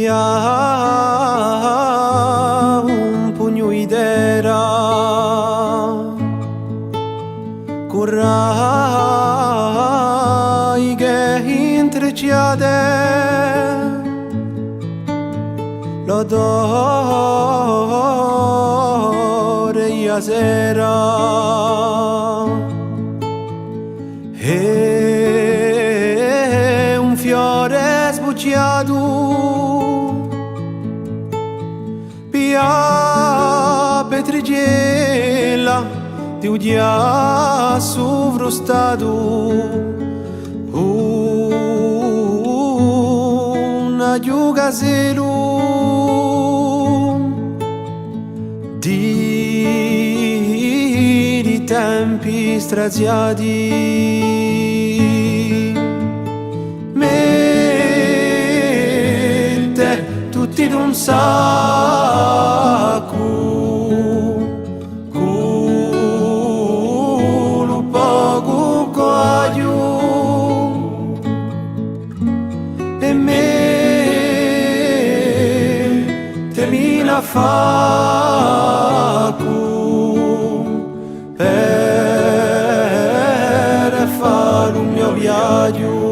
Pia un pugno idera Currai che intrecciate l'odore ia sera e un fiore sbucciato Pia petrigella di udia sovrostato una giuga zero di tempi straziati mette tutti in un sacco a facu per fare un mio viaggio.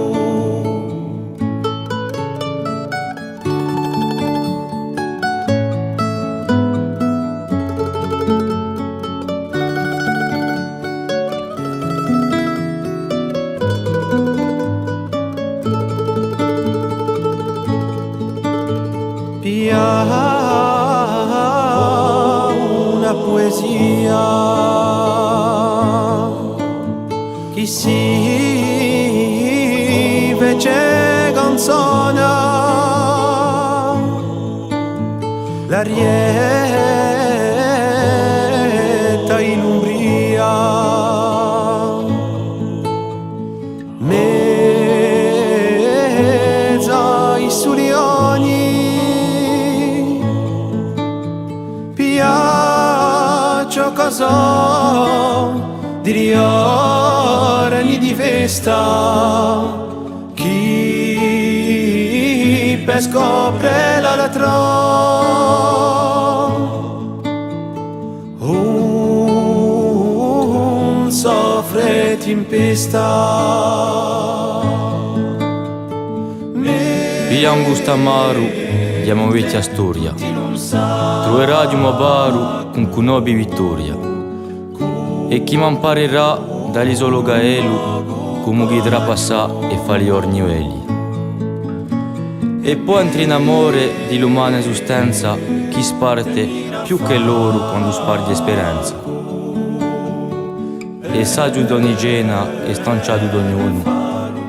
Poesia chi si fece canzone l'arietta in Umbria mezza i sulioni cosa di riorni di festa chi per scopre la latrò un soffre tempesta via un gusto amaro diamo vecchia storia troverà di un baru con cunobi vittoria e chi m'imparerà dall'isolo Gaelu come ghidrà passà e fa gli orniueli e poi entri in amore di l'umana esistenza chi sparte più che loro quando sparge esperienza e saggio d'ogni gena e stanciato d'ognuno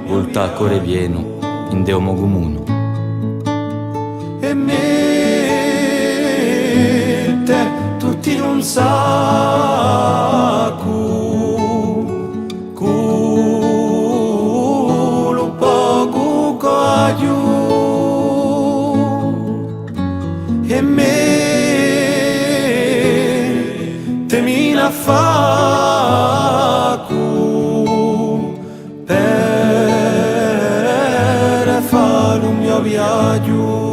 volta a cuore pieno in Deo Mogomuno e mette tutti in un sacco culo poco cogliu e mettemi a facu per fare un mio viaggio.